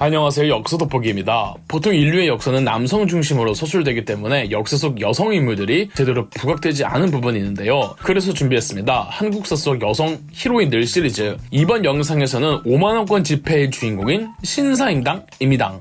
안녕하세요. 역사 돋보기입니다. 보통 인류의 역사는 남성 중심으로 서술되기 때문에 역사 속 여성 인물들이 제대로 부각되지 않은 부분이 있는데요. 그래서 준비했습니다. 한국사 속 여성 히로인들 시리즈. 이번 영상에서는 5만원권 지폐의 주인공인 신사임당입니다.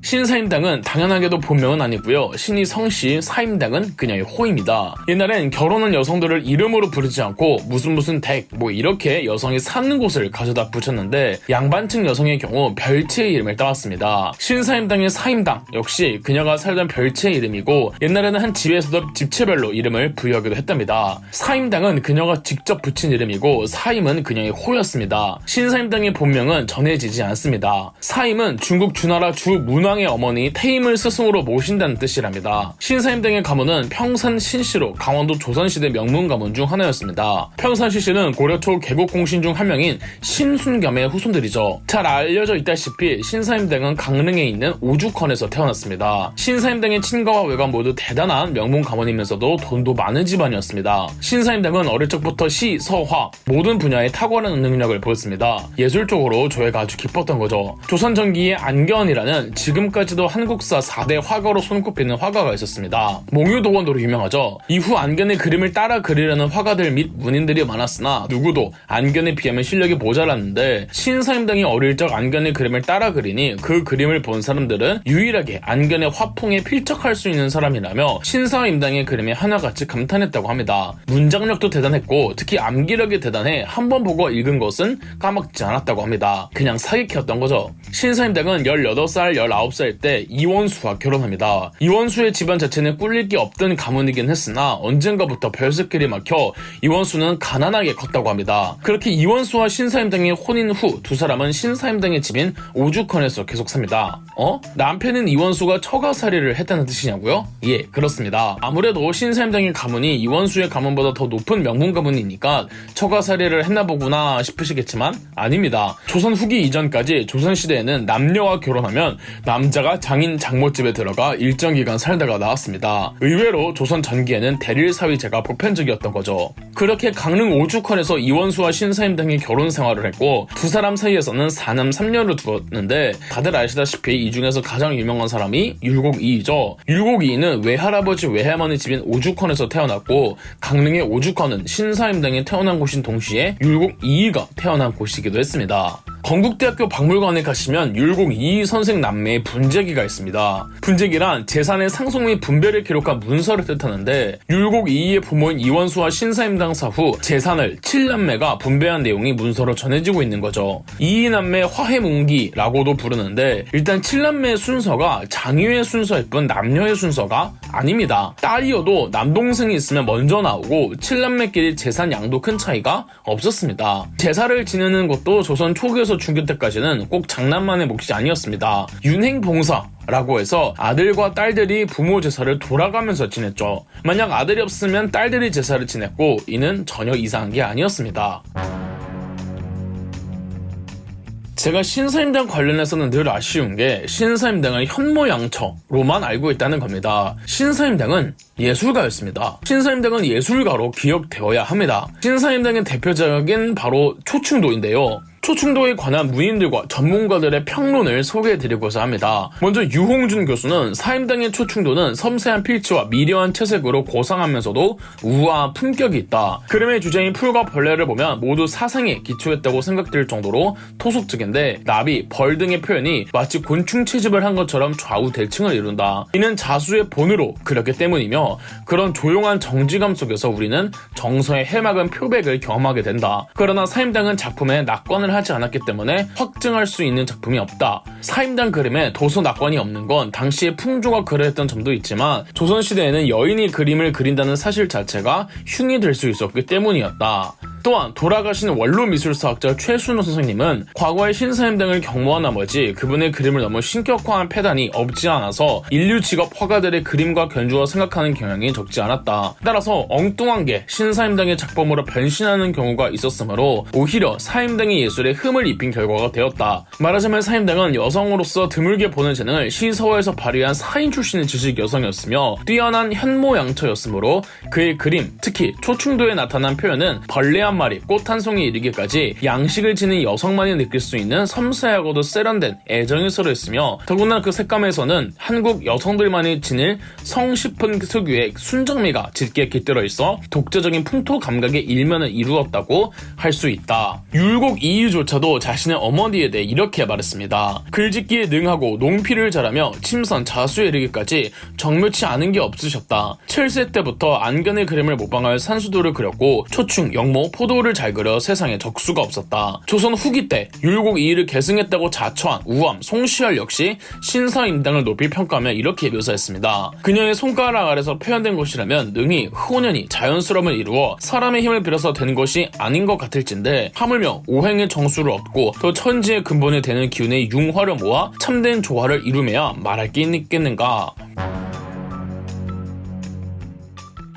신사임당은 당연하게도 본명은 아니고요. 신이 성씨, 사임당은 그녀의 호입니다. 옛날엔 결혼한 여성들을 이름으로 부르지 않고 무슨 댁 이렇게 여성이 사는 곳을 가져다 붙였는데 양반층 여성의 경우 별체의 이름을 따왔습니다. 신사임당의 사임당 역시 그녀가 살던 별체의 이름이고 옛날에는 한 집에서도 집체별로 이름을 부여하기도 했답니다. 사임당은 그녀가 직접 붙인 이름이고 사임은 그녀의 호였습니다. 신사임당의 본명은 전해지지 않습니다. 사임은 중국 주나라 주문왕 의 어머니 태임을 스승으로 모신다는 뜻이랍니다. 신사임당의 가문은 평산 신씨로 강원도 조선시대 명문 가문 중 하나였습니다. 평산 신씨는 고려 초 개국 공신 중 한 명인 신순겸의 후손들이죠. 잘 알려져 있다시피 신사임당은 강릉에 있는 오죽헌에서 태어났습니다. 신사임당의 친가와 외가 모두 대단한 명문 가문이면서도 돈도 많은 집안이었습니다. 신사임당은 어릴 적부터 시, 서, 화 모든 분야에 탁월한 능력을 보였습니다. 예술적으로 조예가 아주 깊었던 거죠. 조선 전기의 안견이라는 지금까지도 한국사 4대 화가로 손꼽히는 화가가 있었습니다. 몽유도원도로 유명하죠. 이후 안견의 그림을 따라 그리려는 화가들 및 문인들이 많았으나 누구도 안견에 비하면 실력이 모자랐는데 신사임당이 어릴 적 안견의 그림을 따라 그리니 그 그림을 본 사람들은 유일하게 안견의 화풍에 필적할 수 있는 사람이라며 신사임당의 그림에 하나같이 감탄했다고 합니다. 문장력도 대단했고 특히 암기력이 대단해 한 번 보고 읽은 것은 까먹지 않았다고 합니다. 그냥 사기캐였던 거죠. 신사임당은 18살, 19살 때 이원수와 결혼합니다. 이원수의 집안 자체는 꿀릴 게 없던 가문이긴 했으나 언젠가부터 별스길이 막혀 이원수는 가난하게 컸다고 합니다. 그렇게 이원수와 신사임당의 혼인 후 두 사람은 신사임당의 집인 오죽헌에서 계속 삽니다. 남편인 이원수가 처가살이를 했다는 뜻이냐고요? 예, 그렇습니다. 아무래도 신사임당의 가문이 이원수의 가문보다 더 높은 명문 가문이니까 처가살이를 했나 보구나 싶으시겠지만 아닙니다. 조선 후기 이전까지 조선시대에는 남녀와 결혼하면 남자가 장인 장모집에 들어가 일정 기간 살다가 나왔습니다. 의외로 조선 전기에는 대릴사위제가 보편적이었던 거죠. 그렇게 강릉 오죽헌에서 이원수와 신사임당이 결혼 생활을 했고 두 사람 사이에서는 4남 3녀를 두었는데 다들 아시다시피 이 중에서 가장 유명한 사람이 율곡이이죠. 율곡이는 외할아버지 외할머니 집인 오죽헌에서 태어났고 강릉의 오죽헌은 신사임당이 태어난 곳인 동시에 율곡이가 태어난 곳이기도 했습니다. 건국대학교 박물관에 가시면 율곡이 선생 남매의 분재기가 있습니다. 분재기란 재산의 상속 및 분배를 기록한 문서를 뜻하는데 율곡이의 부모인 이원수와 신사임당 사후 재산을 7남매가 분배한 내용이 문서로 전해지고 있는 거죠. 이남매 화해문기라고도 부르는데 일단 7남매의 순서가 장유의 순서일 뿐 남녀의 순서가 아닙니다. 딸이어도 남동생이 있으면 먼저 나오고 7남매끼리 재산 양도 큰 차이가 없었습니다. 제사를 지내는 것도 조선 초기에서 중기 때까지는 꼭 장남만의 몫이 아니었습니다. 윤행봉사라고 해서 아들과 딸들이 부모 제사를 돌아가면서 지냈죠. 만약 아들이 없으면 딸들이 제사를 지냈고 이는 전혀 이상한 게 아니었습니다. 제가 신사임당 관련해서는 늘 아쉬운 게 신사임당을 현모양처로만 알고 있다는 겁니다. 신사임당은 예술가였습니다. 신사임당은 예술가로 기억되어야 합니다. 신사임당의 대표적인 바로 초충도인데요. 초충도에 관한 문인들과 전문가들의 평론을 소개해드리고자 합니다. 먼저 유홍준 교수는 사임당의 초충도는 섬세한 필치와 미려한 채색으로 고상하면서도 우아한 품격이 있다. 그림의 주제인 풀과 벌레를 보면 모두 사상에 기초했다고 생각될 정도로 토속적인데 나비, 벌 등의 표현이 마치 곤충 채집을 한 것처럼 좌우 대칭을 이룬다. 이는 자수의 본으로 그렸기 때문이며 그런 조용한 정지감 속에서 우리는 정서의 해맑은 표백을 경험하게 된다. 그러나 사임당은 작품에 낙관을 하지 않았기 때문에 확증할 수 있는 작품이 없다. 사임당 그림에 도서 낙관이 없는 건 당시의 풍조가 그랬던 점도 있지만 조선시대에는 여인이 그림을 그린다는 사실 자체가 흉이 될 수 있었기 때문이었다. 또한 돌아가신 원로미술사학자 최순호 선생님은 과거의 신사임당을 경모한 나머지 그분의 그림을 너무 신격화한 패단이 없지 않아서 인류 직업 화가들의 그림과 견주어 생각하는 경향이 적지 않았다. 따라서 엉뚱한 게 신사임당의 작품으로 변신하는 경우가 있었으므로 오히려 사임당의 예술에 흠을 입힌 결과가 되었다. 말하자면 사임당은 여성으로서 드물게 보는 재능을 시서에서 발휘한 사인 출신의 지식 여성이었으며 뛰어난 현모양처였으므로 그의 그림, 특히 초충도에 나타난 표현은 벌레한 마리, 꽃 한 송이 이르기까지 양식을 지닌 여성만이 느낄 수 있는 섬세하고도 세련된 애정이 서려있으며, 더구나 그 색감에서는 한국 여성들만이 지닐 성시픈 특유의 순정미가 짙게 깃들어 있어 독자적인 풍토 감각의 일면을 이루었다고 할 수 있다. 율곡 이이조차도 자신의 어머니에 대해 이렇게 말했습니다. 글짓기에 능하고 농피를 잘하며 침선 자수에 이르기까지 정묘치 않은 게 없으셨다. 7세 때부터 안견의 그림을 모방하여 산수도를 그렸고 초충, 영모, 포도를 잘 그려 세상에 적수가 없었다. 조선 후기 때 율곡 이이를 계승했다고 자처한 우암, 송시열 역시 신사임당을 높이 평가하며 이렇게 묘사했습니다. 그녀의 손가락 아래서 표현된 것이라면 능히 효년이 자연스러움을 이루어 사람의 힘을 빌어서 된 것이 아닌 것 같을진데, 하물며 오행의 정수를 얻고 또 천지의 근본이 되는 기운의 융화를 모아 참된 조화를 이루며야 말할 게 있겠는가.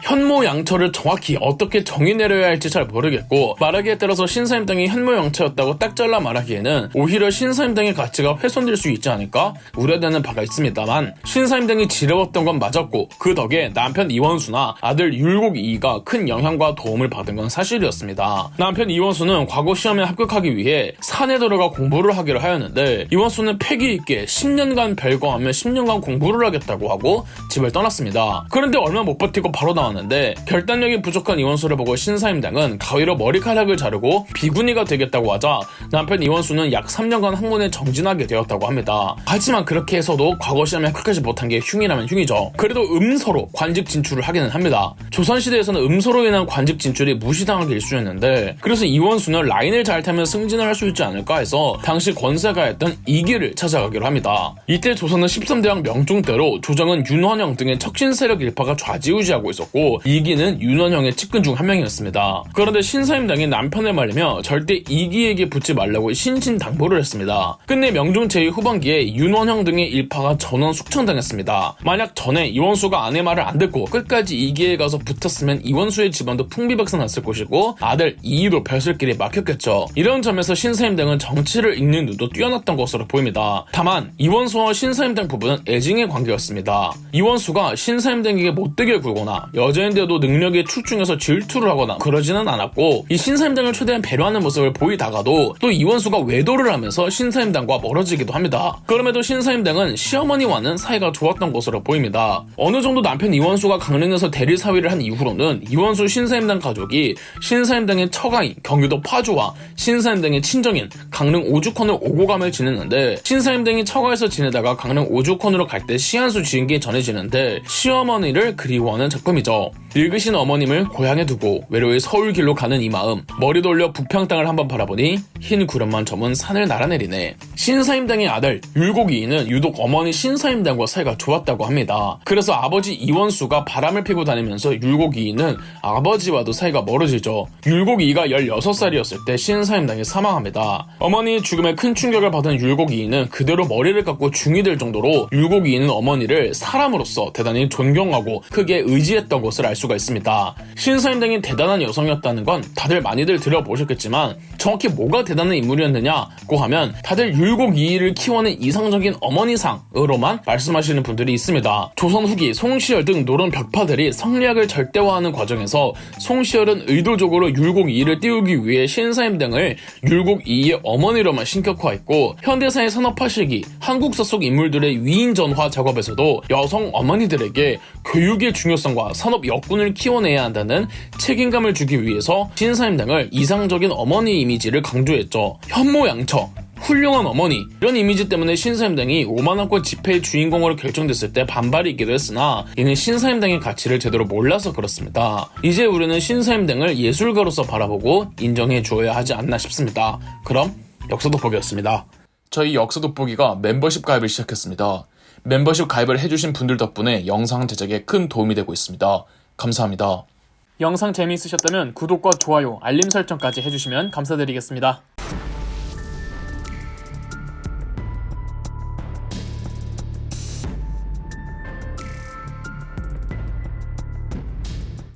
현모양처를 정확히 어떻게 정의 내려야 할지 잘 모르겠고, 말하기에 따라서 신사임당이 현모양처였다고 딱 잘라 말하기에는 오히려 신사임당의 가치가 훼손될 수 있지 않을까 우려되는 바가 있습니다만, 신사임당이 지려웠던 건 맞았고 그 덕에 남편 이원수나 아들 율곡 이이가 큰 영향과 도움을 받은 건 사실이었습니다. 남편 이원수는 과거 시험에 합격하기 위해 산에 들어가 공부를 하기로 하였는데, 이원수는 패기 있게 10년간 별거하며 10년간 공부를 하겠다고 하고 집을 떠났습니다. 그런데 얼마 못 버티고 바로 나왔는데, 결단력이 부족한 이원수를 보고 신사임당은 가위로 머리카락을 자르고 비구니가 되겠다고 하자 남편 이원수는 약 3년간 학문에 정진하게 되었다고 합니다. 하지만 그렇게 해서도 과거 시험에 합격하지 못한 게 흉이라면 흉이죠. 그래도 음서로 관직 진출을 하기는 합니다. 조선시대에서는 음서로 인한 관직 진출이 무시당하기 일쑤였는데, 그래서 이원수는 라인을 잘 타면 승진을 할 수 있지 않을까 해서 당시 권세가였던 이기를 찾아가기로 합니다. 이때 조선은 13대왕 명종대로 조정은 윤헌영 등의 척신 세력 일파가 좌지우지하고 있었고, 이기는 윤헌영의 측근 중 한 명이었습니다. 그런데 신사임당이 남편을 말리며 절대 이기에게 붙지 말라고 신신당부를 했습니다. 끝내 명종 제2 후반기에 윤헌영 등의 일파가 전원 숙청당했습니다. 만약 전에 이원수가 아내 말을 안 듣고 끝까지 이기에 가서 붙었으면 이원수의 집안도 풍비박산났을 것이고 아들 이이도 벼슬길이 막혔겠죠. 이런 점에서 신사임당은 정치를 읽는 눈도 뛰어났던 것으로 보입니다. 다만 이원수와 신사임당 부부는 애증의 관계였습니다. 이원수가 신사임당에게 못되게 굴거나 여자인데도 능력에 출중해서 질투를 하거나 그러지는 않았고, 이 신사임당을 최대한 배려하는 모습을 보이다가도 또 이원수가 외도를 하면서 신사임당과 멀어지기도 합니다. 그럼에도 신사임당은 시어머니와는 사이가 좋았던 것으로 보입니다. 어느 정도 남편 이원수가 강릉에서 대리사위를 한 이후로는 이원수 신사임당 가족이 신사임당의 처가인 경기도 파주와 신사임당의 친정인 강릉 오죽헌을 오고 가며 지냈는데, 신사임당이 처가에서 지내다가 강릉 오죽헌으로 갈 때 시한수 지은 게 전해지는데, 시어머니를 그리워하는 작품이죠. 늙으신 어머님을 고향에 두고 외로이 서울길로 가는 이 마음, 머리 돌려 북평 땅을 한번 바라보니 흰 구름만 저문 산을 날아내리네. 신사임당의 아들 율곡 이이는 유독 어머니 신사임당과 사이가 좋았다고 합니다. 그래서 아버지 이원수가 바람을 피고 다니면서 율곡 이이는 아버지와도 사이가 멀어지죠. 율곡 이이가 16살이었을 때 신사임당이 사망합니다. 어머니의 죽음에 큰 충격을 받은 율곡 이이는 그대로 머리를 깎고 중이 될 정도로 율곡 이이는 어머니를 사람으로서 대단히 존경하고 크게 의지했던 것을 알 수가 있습니다. 신사임당이 대단한 여성이었다는 건 다들 많이들 들어보셨겠지만, 정확히 뭐가 대단한 인물이었느냐고 하면 다들 율곡 이이를 키워낸 이상적인 어머니상으로만 말씀하시는 분들이 있습니다. 조선 후기 송시열 등 노론 벽파들이 성리학을 절대화하는 과정에서 송시열은 의도적으로 율곡 이이를 띄우기 위해 신사임당을 율곡 이이의 어머니로만 신격화했고, 현대사의 산업화 시기 한국사 속 인물들의 위인전화 작업에서도 여성 어머니들에게 교육의 중요성과 산업 역군을 키워내야 한다는 책임감을 주기 위해서 신사임당을 이상적인 어머니 이미지를 강조했죠. 현모양처, 훌륭한 어머니, 이런 이미지 때문에 신사임당이 5만원권 지폐의 주인공으로 결정됐을 때 반발이 있기도 했으나, 이는 신사임당의 가치를 제대로 몰라서 그렇습니다. 이제 우리는 신사임당을 예술가로서 바라보고 인정해 주어야 하지 않나 싶습니다. 그럼 역사돋보기였습니다. 저희 역사돋보기가 멤버십 가입을 시작했습니다. 멤버십 가입을 해주신 분들 덕분에 영상 제작에 큰 도움이 되고 있습니다. 감사합니다. 영상 재미있으셨다면 구독과 좋아요, 알림 설정까지 해주시면 감사드리겠습니다.